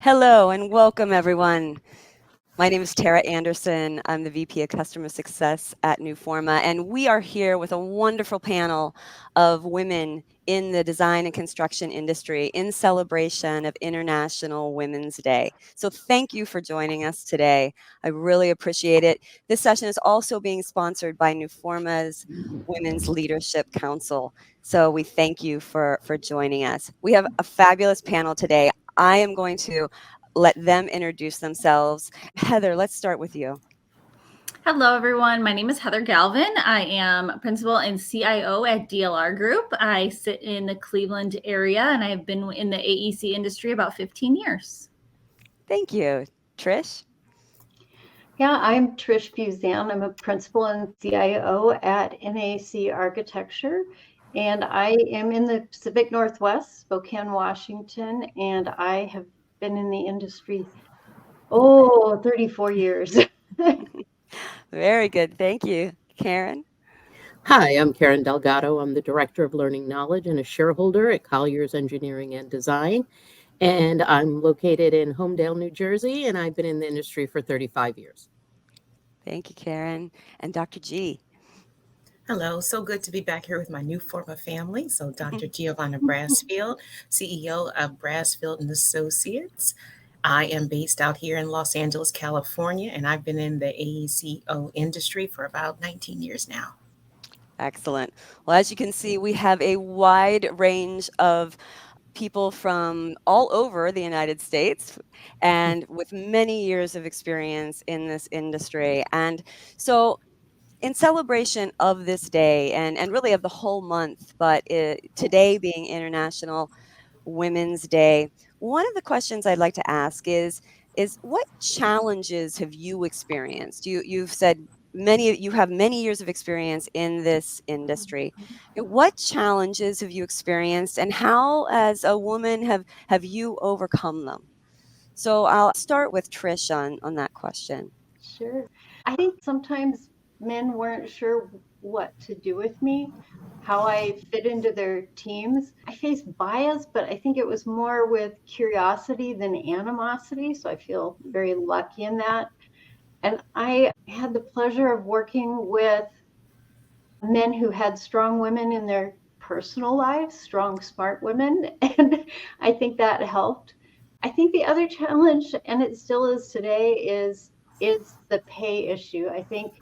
Hello and welcome, everyone. My name is Tara Anderson. I'm the VP of Customer Success at Newforma, and we are here with a wonderful panel of women in the design and construction industry in celebration of International Women's Day. So thank you for joining us today. I really appreciate it. This session is also being sponsored by Newforma's Women's Leadership Council. So we thank you for joining us. We have a fabulous panel today. I am going to let them introduce themselves. Heather, let's start with you. Hello, everyone. My name is Heather Galvin. I am principal and CIO at DLR Group. I sit in the Cleveland area, and I have been in the AEC industry about 15 years. Thank you. Trish? Yeah, I'm Trish Buzan. I'm a principal and CIO at NAC Architecture, and I am in the Pacific Northwest, Spokane, Washington, and I have been in the industry, 34 years. Very good. Thank you. Karen? Hi, I'm Karen Delgado. I'm the Director of Learning Knowledge and a shareholder at Colliers Engineering and Design. And I'm located in Homedale, New Jersey, and I've been in the industry for 35 years. Thank you, Karen. And Dr. G? Hello, so good to be back here with my Newforma family. So Dr. Giovanna Brasfield, CEO of Brasfield Associates. I am based out here in Los Angeles, California, and I've been in the AECO industry for about 19 years now. Excellent. Well, as you can see, we have a wide range of people from all over the United States and with many years of experience in this industry. And so in celebration of this day and really of the whole month, but today being International Women's Day, one of the questions I'd like to ask is what challenges have you experienced? You've said you have many years of experience in this industry. What challenges have you experienced, and how, as a woman, have you overcome them? So I'll start with Trish on that question. Sure. I think sometimes men weren't sure what to do with me, how I fit into their teams. I faced bias, but I think it was more with curiosity than animosity. So I feel very lucky in that. And I had the pleasure of working with men who had strong women in their personal lives, strong, smart women. And I think that helped. I think the other challenge, and it still is today, is the pay issue. I think,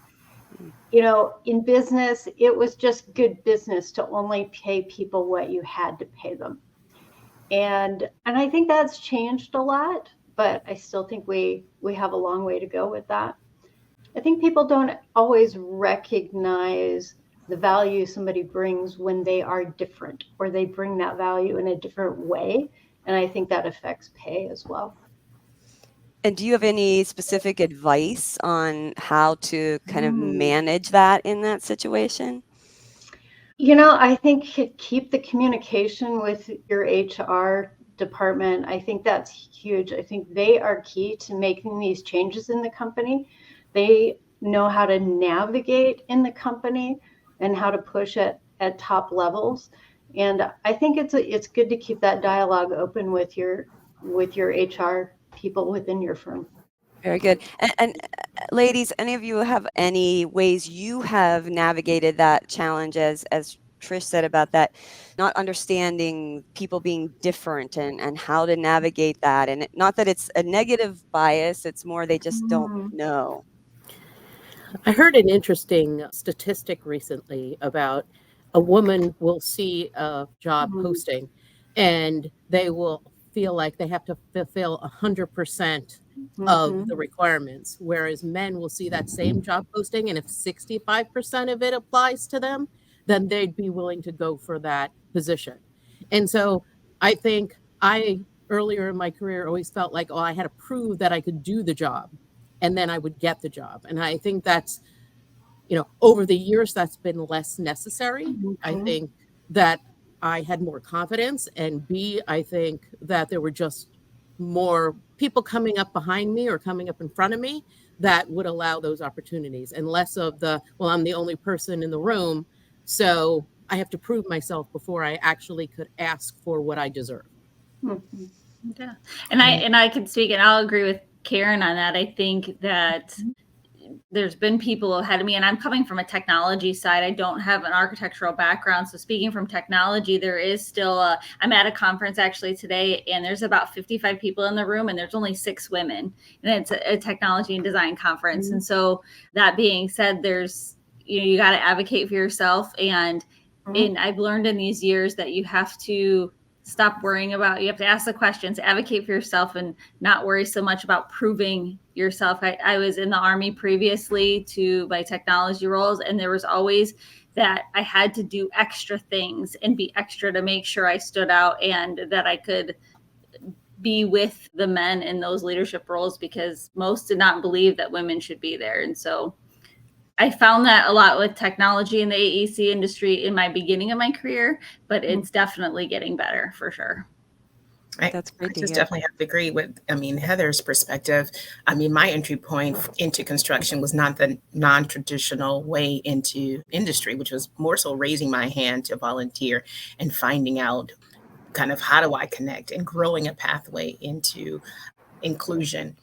in business, it was just good business to only pay people what you had to pay them. And I think that's changed a lot, but I still think we have a long way to go with that. I think people don't always recognize the value somebody brings when they are different, or they bring that value in a different way. And I think that affects pay as well. And do you have any specific advice on how to kind of manage that in that situation? I think keep the communication with your HR department. I think that's huge. I think they are key to making these changes in the company. They know how to navigate in the company and how to push it at top levels. And I think it's good to keep that dialogue open with your HR people within your firm. Very good. And ladies, any of you have any ways you have navigated that challenge, as Trish said about that, not understanding people being different and how to navigate that? And not that it's a negative bias, it's more they just don't know. I heard an interesting statistic recently about a woman will see a job posting and they will feel like they have to fulfill 100% of the requirements, whereas men will see that same job posting, and if 65% of it applies to them, then they'd be willing to go for that position. And so I think earlier in my career, always felt like, I had to prove that I could do the job, and then I would get the job. And I think that's, over the years, that's been less necessary. I think that I had more confidence, and B, I think that there were just more people coming up behind me or coming up in front of me that would allow those opportunities, and less of I'm the only person in the room, so I have to prove myself before I actually could ask for what I deserve. Yeah. And I can speak, and I'll agree with Karen on that. I think that there's been people ahead of me, and I'm coming from a technology side. I don't have an architectural background. So speaking from technology, there is still I'm at a conference actually today, and there's about 55 people in the room, and there's only 6 women, and it's a technology and design conference. And so that being said, there's, you got to advocate for yourself. And I've learned in these years that you have to stop worrying about, you have to ask the questions, advocate for yourself, and not worry so much about proving yourself. I was in the Army previously to my technology roles, and there was always that I had to do extra things and be extra to make sure I stood out and that I could be with the men in those leadership roles, because most did not believe that women should be there. And so I found that a lot with technology in the AEC industry in my beginning of my career, but it's definitely getting better for sure. That's great I to just hear. definitely have to agree with, Heather's perspective. My entry point into construction was not the non-traditional way into industry, which was more so raising my hand to volunteer and finding out kind of how do I connect and growing a pathway into inclusion.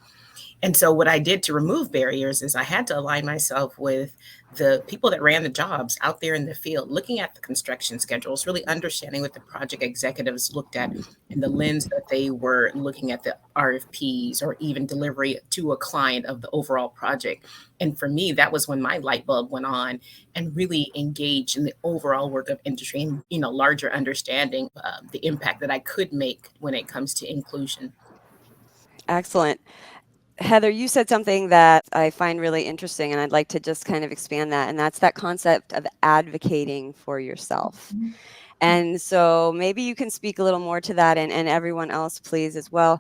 And so what I did to remove barriers is I had to align myself with the people that ran the jobs out there in the field, looking at the construction schedules, really understanding what the project executives looked at and the lens that they were looking at the RFPs or even delivery to a client of the overall project. And for me, that was when my light bulb went on and really engaged in the overall work of industry and, larger understanding the impact that I could make when it comes to inclusion. Excellent. Heather, you said something that I find really interesting, and I'd like to just kind of expand that, and that's that concept of advocating for yourself. And so maybe you can speak a little more to that, and everyone else, please, as well.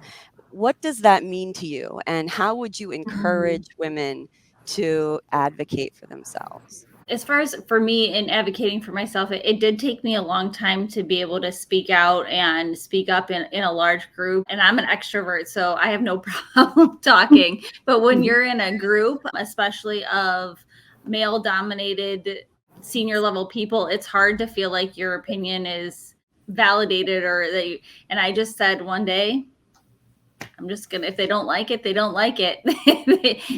What does that mean to you, and how would you encourage women to advocate for themselves? As far as for me in advocating for myself, it did take me a long time to be able to speak out and speak up in a large group. And I'm an extrovert, so I have no problem talking. But when you're in a group, especially of male dominated senior level people, it's hard to feel like your opinion is validated or that and I just said one day, I'm just gonna, if they don't like it, they don't like it.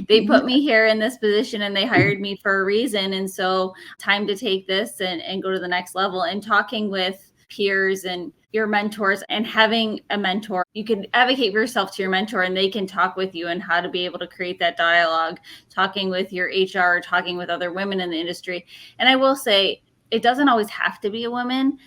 They put me here in this position and they hired me for a reason. And so time to take this and go to the next level. And talking with peers and your mentors and having a mentor, you can advocate for yourself to your mentor and they can talk with you and how to be able to create that dialogue, talking with your HR, talking with other women in the industry. And I will say, it doesn't always have to be a woman.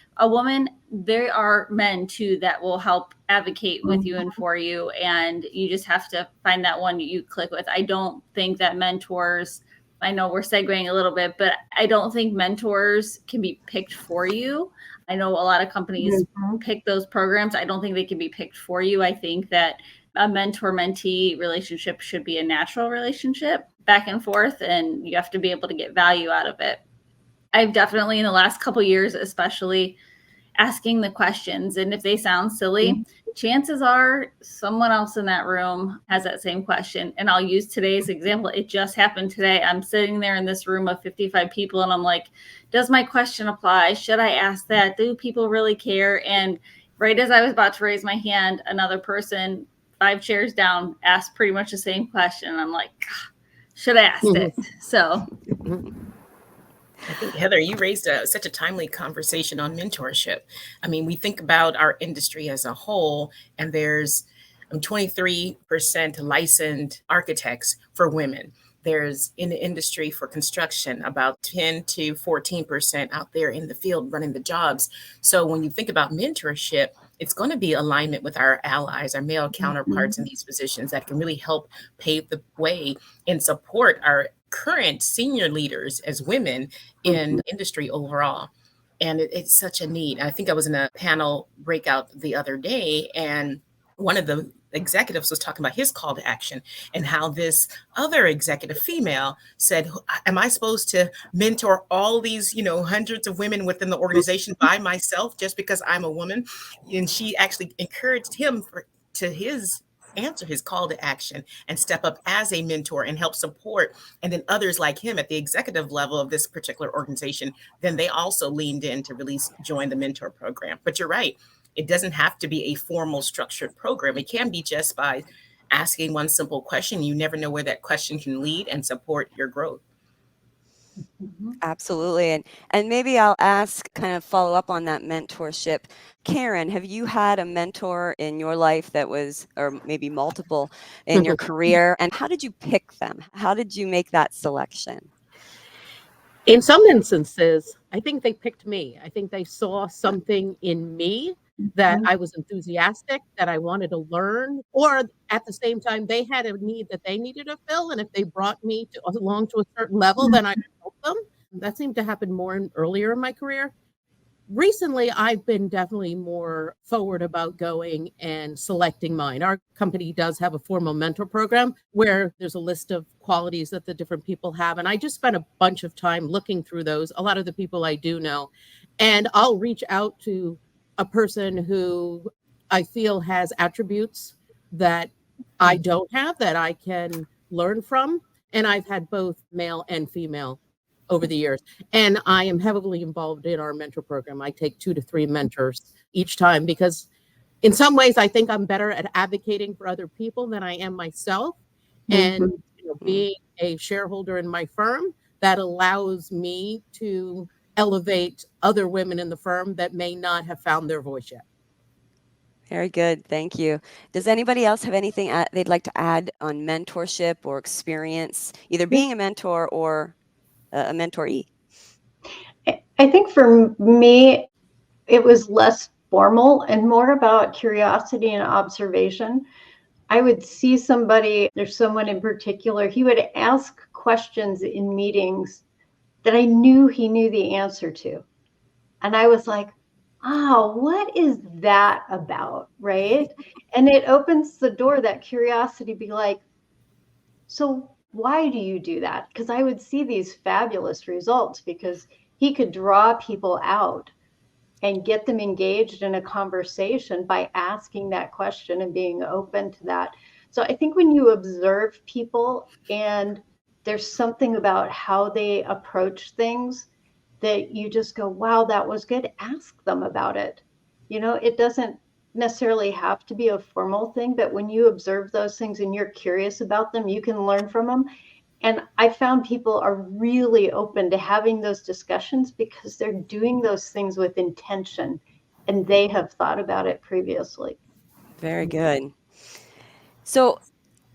There are men too that will help advocate with you and for you. And you just have to find that one you click with. I don't think that mentors, I know we're segueing a little bit, but I don't think mentors can be picked for you. I know a lot of companies pick those programs. I don't think they can be picked for you. I think that a mentor-mentee relationship should be a natural relationship back and forth, and you have to be able to get value out of it. I've definitely in the last couple of years, especially asking the questions. And if they sound silly, chances are someone else in that room has that same question. And I'll use today's example. It just happened today. I'm sitting there in this room of 55 people and I'm like, does my question apply? Should I ask that? Do people really care? And right as I was about to raise my hand, another person 5 chairs down asked pretty much the same question. And I'm like, should I ask it? So I think, Heather, you raised such a timely conversation on mentorship. We think about our industry as a whole, and there's 23% licensed architects for women. There's in the industry for construction about 10 to 14% out there in the field running the jobs. So when you think about mentorship, it's going to be alignment with our allies, our male counterparts in these positions that can really help pave the way and support our current senior leaders as women in industry overall. And it's such a need. I think I was in a panel breakout the other day, and one of the executives was talking about his call to action and how this other executive female said, am I supposed to mentor all these, hundreds of women within the organization by myself just because I'm a woman? And she actually encouraged him to answer his call to action and step up as a mentor and help support. And then others like him at the executive level of this particular organization, then they also leaned in to really join the mentor program. But you're right. It doesn't have to be a formal structured program. It can be just by asking one simple question. You never know where that question can lead and support your growth. Absolutely. And maybe I'll ask, kind of follow up on that mentorship. Karen, have you had a mentor in your life that was, or maybe multiple in your career? And how did you pick them? How did you make that selection? In some instances, I think they picked me. I think they saw something in me that I was enthusiastic, that I wanted to learn, or at the same time, they had a need that they needed to fill. And if they brought me along to a certain level, then I would help them. That seemed to happen more earlier in my career. Recently, I've been definitely more forward about going and selecting mine. Our company does have a formal mentor program where there's a list of qualities that the different people have. And I just spent a bunch of time looking through those, a lot of the people I do know. And I'll reach out to a person who I feel has attributes that I don't have, that I can learn from. And I've had both male and female over the years. And I am heavily involved in our mentor program. I take 2 to 3 mentors each time because in some ways I think I'm better at advocating for other people than I am myself. And being a shareholder in my firm, that allows me to elevate other women in the firm that may not have found their voice yet. Very good. Thank you. Does anybody else have anything they'd like to add on mentorship or experience, either being a mentor or a mentoree? I think for me, it was less formal and more about curiosity and observation. I would see somebody, there's someone in particular, he would ask questions in meetings that I knew he knew the answer to. And I was like, what is that about? Right. And it opens the door, that curiosity, be like, so why do you do that? Because I would see these fabulous results because he could draw people out and get them engaged in a conversation by asking that question and being open to that. So I think when you observe people and there's something about how they approach things that you just go, wow, that was good. Ask them about it. It doesn't necessarily have to be a formal thing, but when you observe those things and you're curious about them, you can learn from them. And I found people are really open to having those discussions because they're doing those things with intention and they have thought about it previously. Very good. So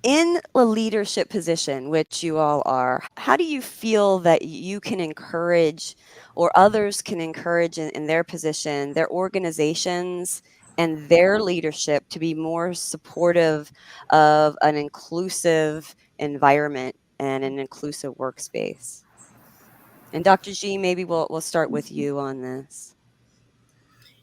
in a leadership position, which you all are, how do you feel that you can encourage or others can encourage in their position, their organizations and their leadership to be more supportive of an inclusive environment and an inclusive workspace? And Dr. G, maybe we'll start with you on this.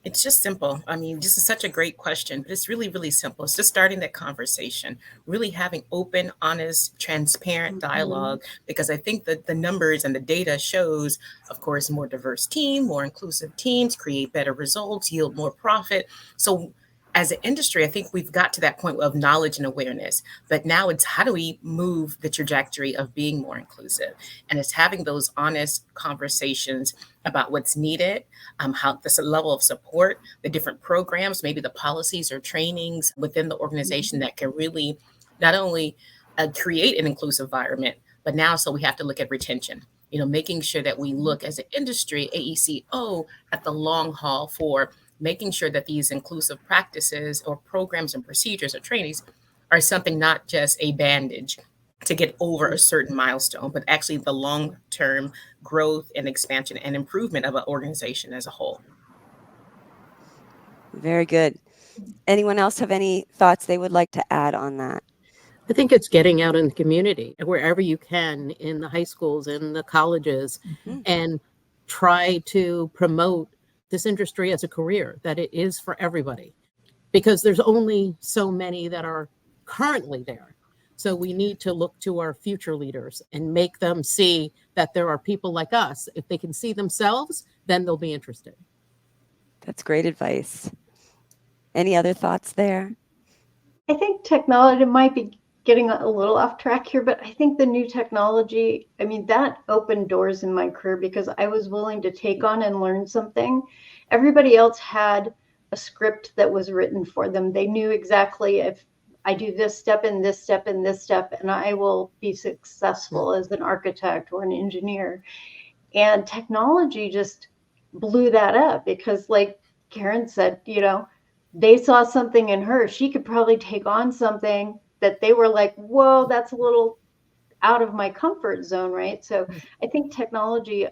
It's just simple. I mean, this is such a great question, but it's really, really simple. It's just starting that conversation, really having open, honest, transparent dialogue, because I think that the numbers and the data shows, of course, more diverse team, more inclusive teams create better results, yield more profit. So as an industry, I think we've got to that point of knowledge and awareness, but now it's how do we move the trajectory of being more inclusive? And it's having those honest conversations about what's needed, how this level of support, the different programs, maybe the policies or trainings within the organization that can really not only create an inclusive environment, but now so we have to look at retention. Making sure that we look as an industry, AECO, at the long haul for making sure that these inclusive practices or programs and procedures or trainings are something not just a bandage to get over a certain milestone, but actually the long-term growth and expansion and improvement of an organization as a whole. Very good. Anyone else have any thoughts they would like to add on that? I think it's getting out in the community, wherever you can, in the high schools, in the colleges, and try to promote this industry as a career, that it is for everybody, because there's only so many that are currently there. So we need to look to our future leaders and make them see that there are people like us. If they can see themselves, then they'll be interested. That's great advice. Any other thoughts there? I think technology might be getting a little off track here, but I think the new technology, that opened doors in my career because I was willing to take on and learn something. Everybody else had a script that was written for them. They knew exactly, if I do this step and this step and this step, and I will be successful as an architect or an engineer. And technology just blew that up because, like Karen said, they saw something in her. She could probably take on something that they were like, whoa, that's a little out of my comfort zone, right? So I think technology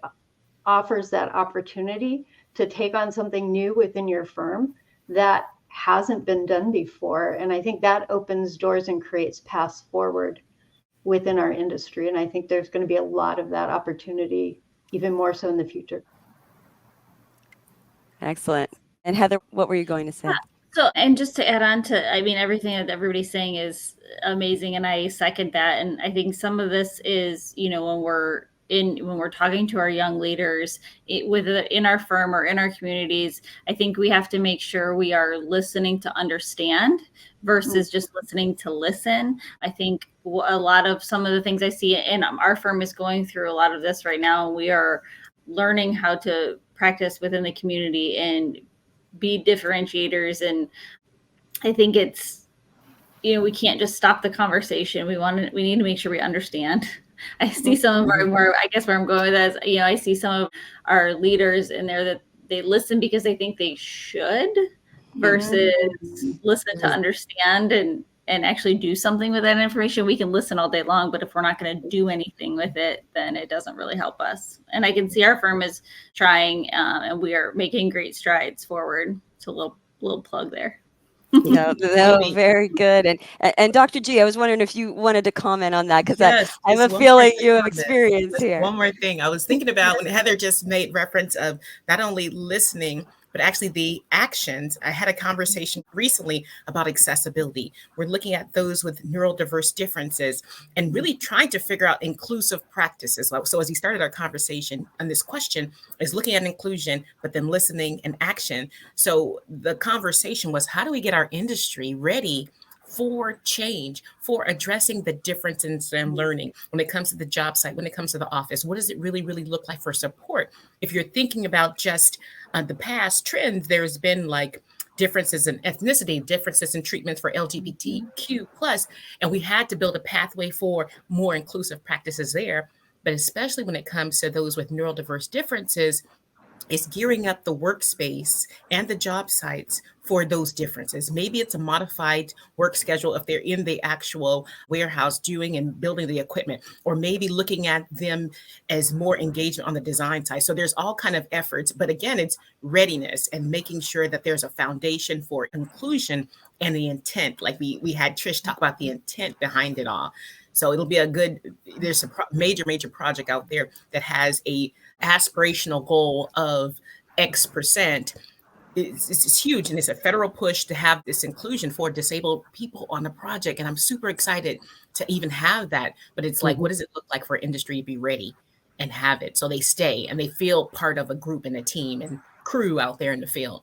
offers that opportunity to take on something new within your firm that hasn't been done before. And I think that opens doors and creates paths forward within our industry. And I think there's going to be a lot of that opportunity, even more so in the future. Excellent. And Heather, what were you going to say? So, and just to add on to, I mean, everything that everybody's saying is amazing, and I second that. And I think some of this is, when we're talking to our young leaders in our firm or in our communities, I think we have to make sure we are listening to understand versus just listening to listen. I think a lot of some of the things I see, and our firm is going through a lot of this right now, and we are learning how to practice within the community and be differentiators. And I think it's, we can't just stop the conversation. We need to make sure we understand. I see some of our, I guess where I'm going with that is, I see some of our leaders in there that they listen because they think they should versus listen to understand and actually do something with that information. We can listen all day long, but if we're not going to do anything with it, then it doesn't really help us. And I can see our firm is trying, and we are making great strides forward. So a little plug there. No, very good. And Dr. G, I was wondering if you wanted to comment on that, because Yes, I have a just one feeling more thing you have on this. experience Just here. one more thing. I was thinking about when Heather just made reference of not only listening, but actually the actions. I had a conversation recently about accessibility. We're looking at those with neurodiverse differences and really trying to figure out inclusive practices. So as we started our conversation on this question is looking at inclusion, but then listening and action. So the conversation was, how do we get our industry ready for change, for addressing the differences in learning when it comes to the job site, when it comes to the office? What does it really, really look like for support? If you're thinking about just the past trends, there's been like differences in ethnicity, differences in treatments for LGBTQ plus, and we had to build a pathway for more inclusive practices there. But especially when it comes to those with neurodiverse differences, is gearing up the workspace and the job sites for those differences. Maybe it's a modified work schedule if they're in the actual warehouse doing and building the equipment, or maybe looking at them as more engagement on the design side. So there's all kind of efforts, but again, it's readiness and making sure that there's a foundation for inclusion and the intent. Like we had Trish talk about the intent behind it all. So it'll be there's a major project out there that has a aspirational goal of X%. It's huge, and it's a federal push to have this inclusion for disabled people on the project. And I'm super excited to even have that. But it's like, what does it look like for industry to be ready and have it so they stay and they feel part of a group and a team and crew out there in the field?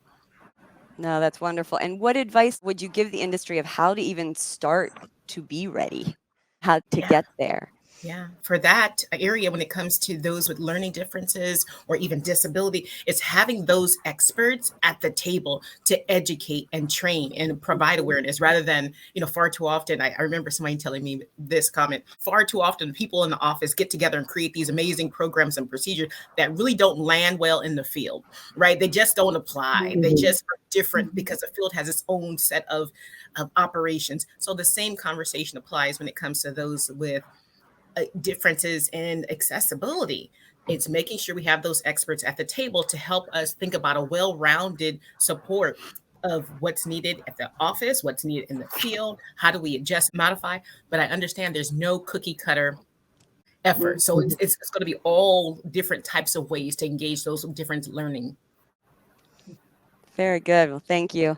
No, that's wonderful. And what advice would you give the industry of how to even start to be ready, how to get there? Yeah, for that area, when it comes to those with learning differences or even disability, it's having those experts at the table to educate and train and provide awareness rather than, far too often. I remember somebody telling me this comment, far too often people in the office get together and create these amazing programs and procedures that really don't land well in the field, right? They just don't apply. They just are different because the field has its own set of operations. So the same conversation applies when it comes to those with differences in accessibility. It's making sure we have those experts at the table to help us think about a well-rounded support of what's needed at the office, what's needed in the field, how do we adjust, modify. But I understand there's no cookie cutter effort. So it's going to be all different types of ways to engage those different learning. Very good. Well, thank you.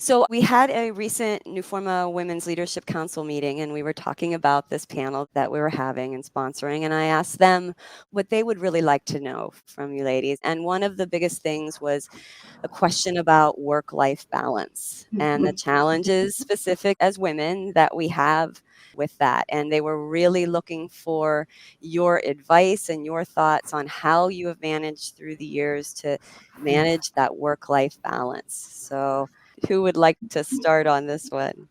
So we had a recent Newforma Women's Leadership Council meeting, and we were talking about this panel that we were having and sponsoring. And I asked them what they would really like to know from you ladies. And one of the biggest things was a question about work-life balance and the challenges specific as women that we have with that. And they were really looking for your advice and your thoughts on how you have managed through the years to manage that work-life balance. So who would like to start on this one?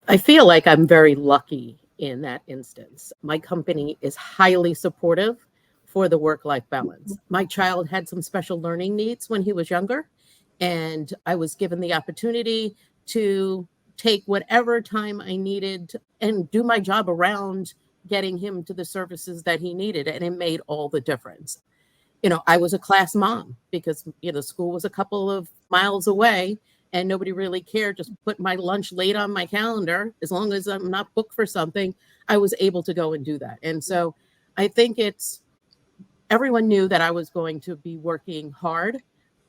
I feel like I'm very lucky in that instance. My company is highly supportive for the work-life balance. My child had some special learning needs when he was younger, and I was given the opportunity to take whatever time I needed and do my job around getting him to the services that he needed, and it made all the difference. I was a class mom because, school was a couple of miles away and nobody really cared. Just put my lunch late on my calendar. As long as I'm not booked for something, I was able to go and do that. And so I think everyone knew that I was going to be working hard,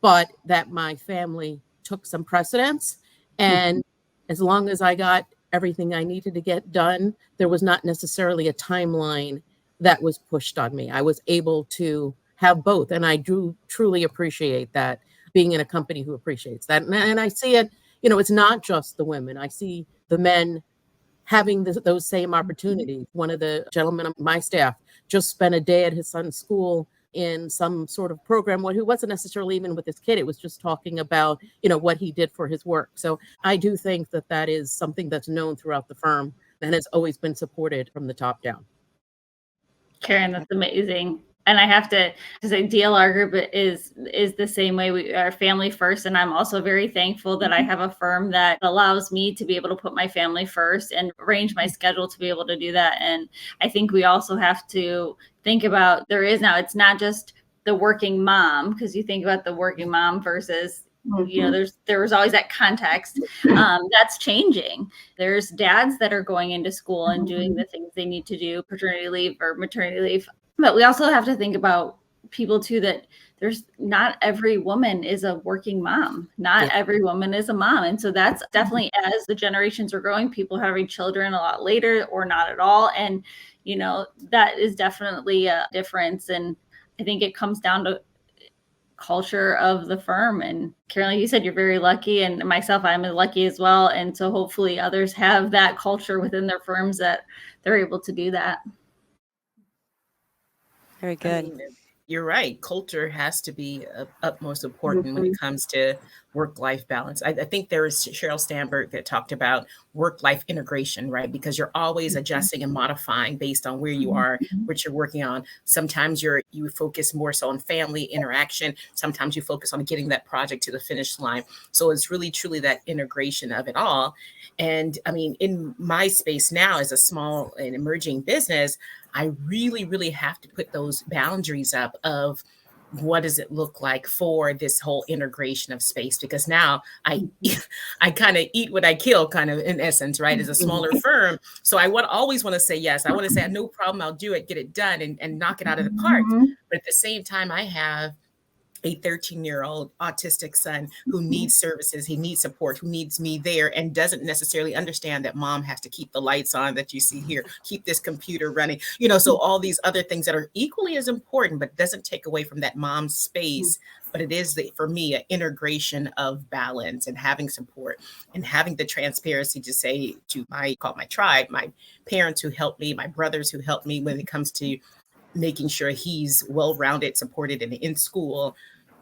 but that my family took some precedence. And as long as I got everything I needed to get done, there was not necessarily a timeline that was pushed on me. I was able to have both. And I do truly appreciate that, being in a company who appreciates that. And I see it, it's not just the women. I see the men having those same opportunities. One of the gentlemen on my staff just spent a day at his son's school in some sort of program who wasn't necessarily even with his kid. It was just talking about, what he did for his work. So I do think that is something that's known throughout the firm and has always been supported from the top down. Karen, that's amazing. And I have to say DLR Group is the same way. We are family first. And I'm also very thankful that I have a firm that allows me to be able to put my family first and arrange my schedule to be able to do that. And I think we also have to think about it's not just the working mom, because you think about the working mom versus there was always that context that's changing. There's dads that are going into school and doing the things they need to do, paternity leave or maternity leave. But we also have to think about people too, that there's not every woman is a working mom. Not every woman is a mom. And so that's definitely, as the generations are growing, people having children a lot later or not at all. And, that is definitely a difference. And I think it comes down to culture of the firm. And Carolyn, you said you're very lucky, and myself, I'm lucky as well. And so hopefully others have that culture within their firms that they're able to do that. Very good. I mean, you're right. Culture has to be utmost important when it comes to work-life balance. I think there was Sheryl Sandberg that talked about work-life integration, right? Because you're always adjusting and modifying based on where you are, what you're working on. Sometimes you focus more so on family interaction. Sometimes you focus on getting that project to the finish line. So it's really, truly that integration of it all. And I mean, in my space now as a small and emerging business, I really, really have to put those boundaries up of what does it look like for this whole integration of space? Because now I kind of eat what I kill, kind of in essence, right? As a smaller firm. So I always want to say yes. I want to say no problem, I'll do it, get it done and knock it out of the park. But at the same time, I have a 13-year-old autistic son who needs services, he needs support, who needs me there, and doesn't necessarily understand that mom has to keep the lights on that you see here, keep this computer running, so all these other things that are equally as important, but doesn't take away from that mom's space. But it is, for me, an integration of balance and having support and having the transparency to say to my tribe, my parents who helped me, my brothers who helped me when it comes to making sure he's well-rounded, supported, and in school,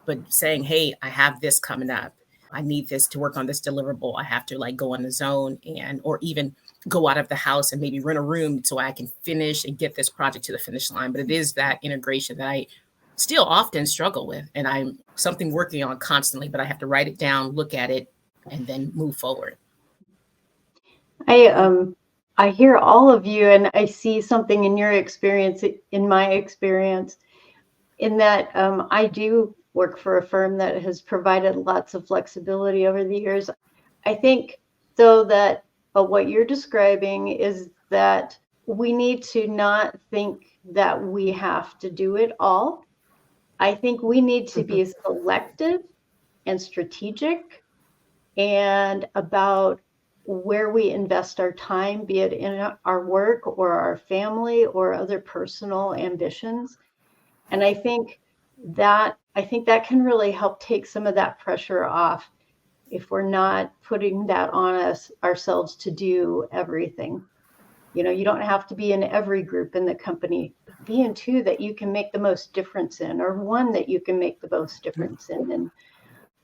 but saying, hey, I have this coming up. I need this to work on this deliverable. I have to go on the zone or even go out of the house and maybe rent a room so I can finish and get this project to the finish line. But it is that integration that I still often struggle with. And I'm something working on constantly, but I have to write it down, look at it, and then move forward. I hear all of you, and I see something in your experience, in my experience, in that I do work for a firm that has provided lots of flexibility over the years. I think, though, that what you're describing is that we need to not think that we have to do it all. I think we need to be selective and strategic and about where we invest our time, be it in our work or our family or other personal ambitions. And I think that can really help take some of that pressure off if we're not putting that on us ourselves to do everything. You know, you don't have to be in every group in the company. Be in two that you can make the most difference in, or one that you can make the most difference in.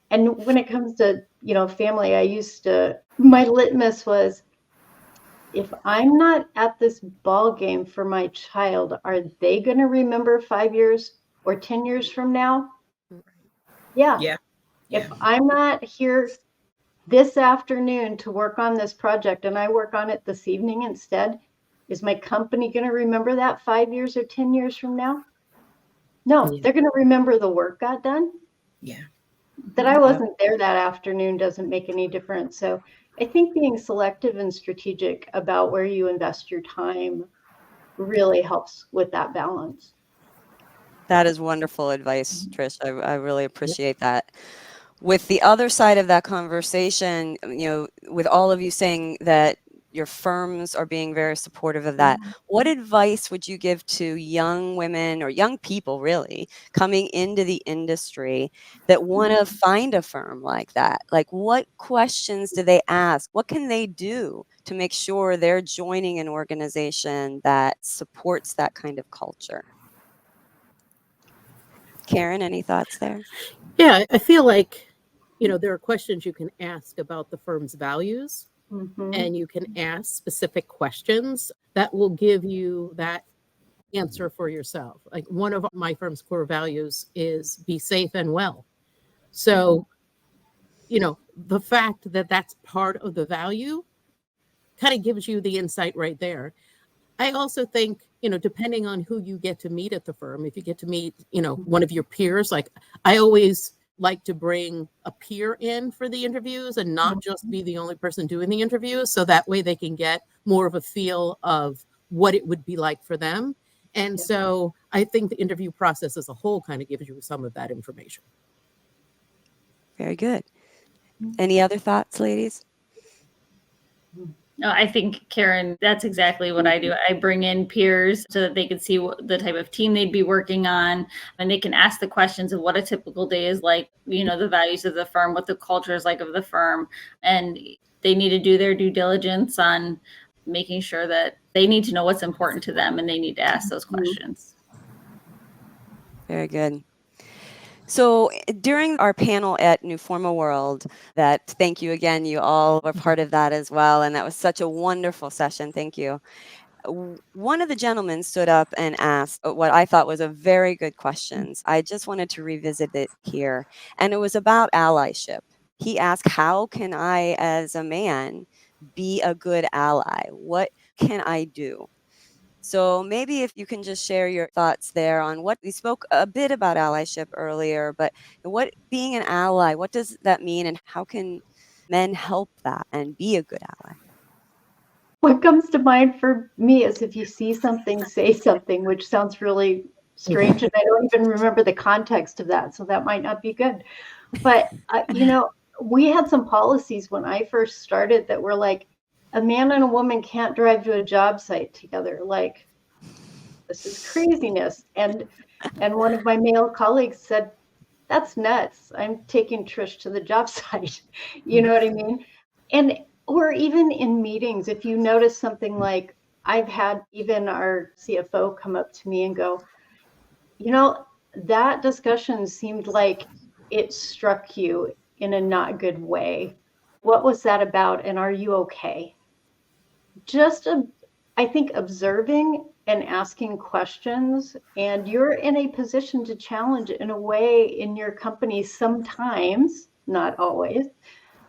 And when it comes to, you know, family, my litmus was, if I'm not at this ball game for my child, are they going to remember 5 years or 10 years from now? Yeah. Yeah. If I'm not here this afternoon to work on this project and I work on it this evening instead, is my company going to remember that 5 years or 10 years from now? No, Yeah. they're going to remember the work got done. Yeah. That I wasn't there that afternoon doesn't make any difference. So I think being selective and strategic about where you invest your time really helps with that balance. That is wonderful advice, Trish. I really appreciate that. With the other side of that conversation, you know, with all of you saying that your firms are being very supportive of that, what advice would you give to young women or young people really coming into the industry that want to find a firm like that? Like, what questions do they ask? What can they do to make sure they're joining an organization that supports that kind of culture? Karen, any thoughts there? Yeah, I feel like, you know, there are questions you can ask about the firm's values, and you can ask specific questions that will give you that answer for yourself. Like, one of my firm's core values is be safe and well. So, you know, the fact that that's part of the value kind of gives you the insight right there. I also think, you know, depending on who you get to meet at the firm, if you get to meet, you know, one of your peers, like I always like to bring a peer in for the interviews and not just be the only person doing the interviews. So that way they can get more of a feel of what it would be like for them. And so I think the interview process as a whole kind of gives you some of that information. Very good. Any other thoughts, ladies? No, I think, Karen, that's exactly what I do. I bring in peers so that they can see the type of team they'd be working on, and they can ask the questions of what a typical day is like, you know, the values of the firm, what the culture is like of the firm. And they need to do their due diligence on making sure that they need to know what's important to them, and they need to ask those questions. Very good. So during our panel at Newforma World, that thank you again, you all were part of that as well. And that was such a wonderful session. Thank you. One of the gentlemen stood up and asked what I thought was a very good questions. I just wanted to revisit it here. And it was about allyship. He asked, how can I, as a man, be a good ally? What can I do? So maybe if you can just share your thoughts there on what we spoke a bit about allyship earlier, but what being an ally, what does that mean, and how can men help that and be a good ally? What comes to mind for me is, if you see something, say something, which sounds really strange, and I don't even remember the context of that, so that might not be good. But you know, we had some policies when I first started that were like, a man and a woman can't drive to a job site together. Like, this is craziness. And one of my male colleagues said, that's nuts. I'm taking Trish to the job site. You know what I mean? And or even in meetings, if you notice something, like I've had even our CFO come up to me and go, you know, that discussion seemed like it struck you in a not good way. What was that about? And are you okay? Just, I think, observing and asking questions, and you're in a position to challenge in a way in your company sometimes, not always,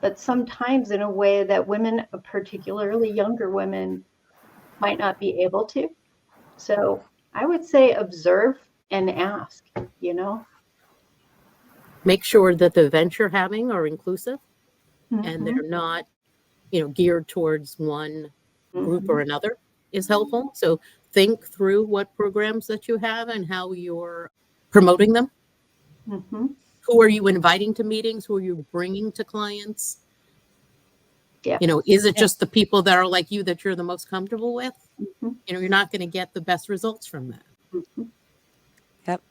but sometimes in a way that women, particularly younger women, might not be able to. So I would say observe and ask, you know. Make sure that the events you're having are inclusive and they're not, you know, geared towards one group or another is helpful. So think through what programs that you have and how you're promoting them. Who are you inviting to meetings? Who are you bringing to clients? Yeah. Is it just the people that are like you that you're the most comfortable with? Mhm. You're not going to get the best results from that. Mhm. Yep.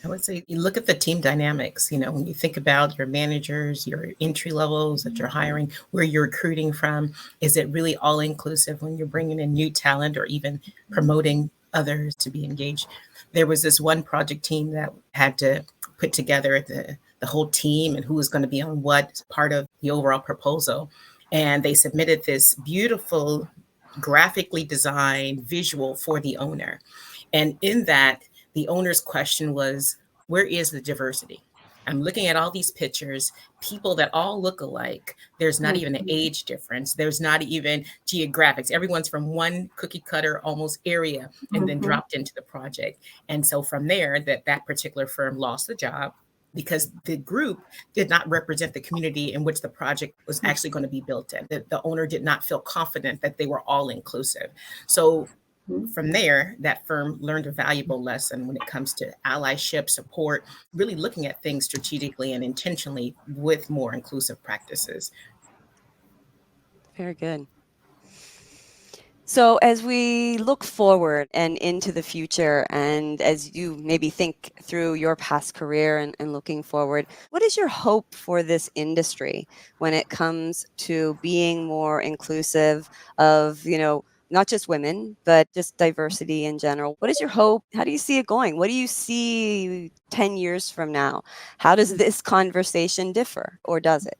I would say you look at the team dynamics, when you think about your managers, your entry levels that you're hiring, where you're recruiting from, is it really all inclusive when you're bringing in new talent or even promoting others to be engaged? There was this one project team that had to put together the whole team and who was going to be on what part of the overall proposal. And they submitted this beautiful graphically designed visual for the owner. And in that, the owner's question was, where is the diversity? I'm looking at all these pictures, people that all look alike. There's not even an age difference. There's not even geographics. Everyone's from one cookie cutter almost area and then dropped into the project. And so from there, that particular firm lost the job because the group did not represent the community in which the project was actually going to be built in. The owner did not feel confident that they were all inclusive. So from there, that firm learned a valuable lesson when it comes to allyship, support, really looking at things strategically and intentionally with more inclusive practices. Very good. So, as we look forward and into the future, and as you maybe think through your past career and looking forward, what is your hope for this industry when it comes to being more inclusive of, not just women, but just diversity in general? What is your hope? How do you see it going? What do you see 10 years from now? How does this conversation differ, or does it?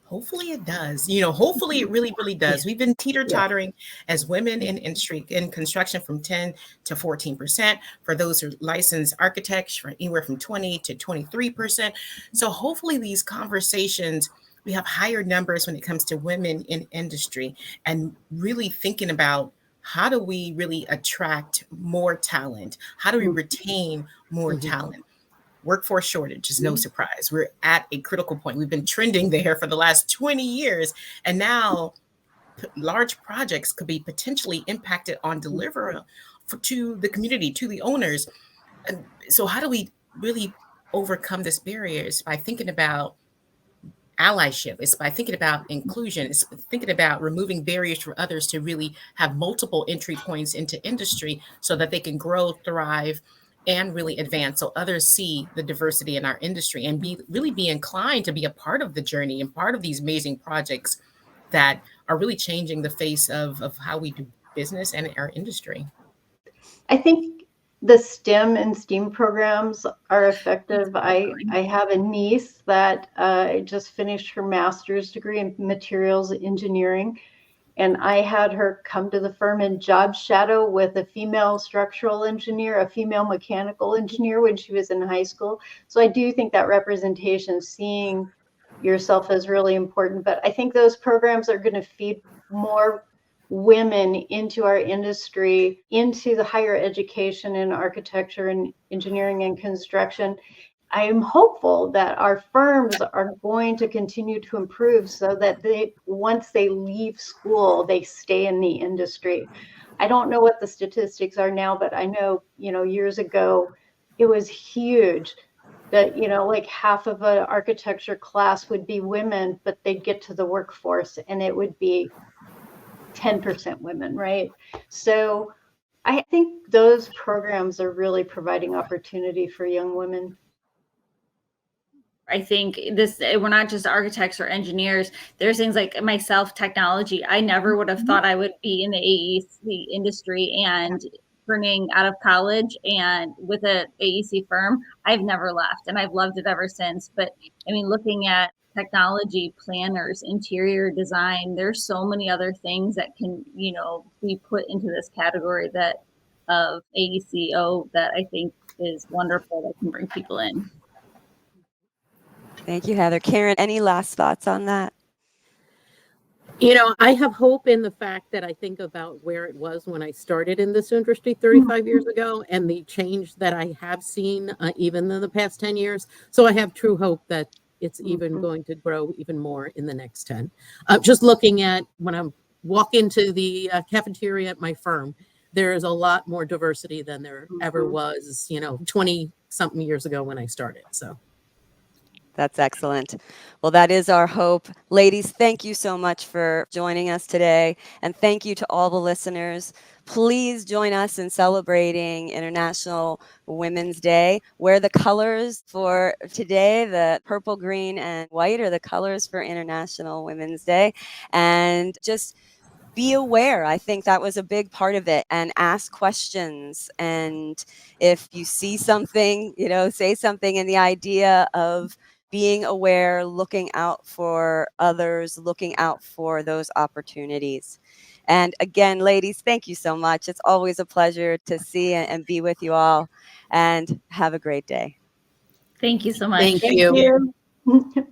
Hopefully it does. Hopefully it really, really does. We've been teeter-tottering as women in industry, in construction, from 10 to 14%. For those who are licensed architects, anywhere from 20 to 23%. So hopefully these conversations, we have higher numbers when it comes to women in industry, and really thinking about how do we really attract more talent? How do we retain more talent? Workforce shortage is no surprise. We're at a critical point. We've been trending there for the last 20 years. And now large projects could be potentially impacted on delivery to the community, to the owners. And so how do we really overcome this barrier? It's by thinking about allyship. It's by thinking about inclusion. It's thinking about removing barriers for others to really have multiple entry points into industry so that they can grow, thrive, and really advance, so others see the diversity in our industry and be inclined to be a part of the journey and part of these amazing projects that are really changing the face of how we do business and our industry. I think the STEM and STEAM programs are effective. I have a niece that just finished her master's degree in materials engineering. And I had her come to the firm and job shadow with a female structural engineer, a female mechanical engineer when she was in high school. So I do think that representation, seeing yourself, is really important. But I think those programs are going to feed more women into our industry, into the higher education in architecture and engineering and construction. I am hopeful that our firms are going to continue to improve so that once they leave school, they stay in the industry. I don't know what the statistics are now, but I know, years ago, it was huge that, like half of an architecture class would be women, but they'd get to the workforce and it would be 10% women, right? So I think those programs are really providing opportunity for young women. I think we're not just architects or engineers. There's things like myself, technology. I never would have thought I would be in the AEC industry, and turning out of college and with an AEC firm, I've never left, and I've loved it ever since. But I mean, looking at technology, planners, interior design, there's so many other things that can, be put into this category of AECO that I think is wonderful, that can bring people in. Thank you, Heather. Karen, any last thoughts on that? I have hope in the fact that I think about where it was when I started in this industry 35 years ago and the change that I have seen even in the past 10 years. So I have true hope that it's even going to grow even more in the next 10. Just looking at when I walk into the cafeteria at my firm, there is a lot more diversity than there ever was, 20 something years ago when I started. So. That's excellent. Well, that is our hope. Ladies, thank you so much for joining us today. And thank you to all the listeners. Please join us in celebrating International Women's Day. Wear the colors for today. The purple, green, and white are the colors for International Women's Day. And just be aware. I think that was a big part of it, and ask questions. And if you see something, say something. And the idea of being aware, looking out for others, looking out for those opportunities. And again, ladies, thank you so much. It's always a pleasure to see and be with you all, and have a great day. Thank you so much. Thank Thank you. you.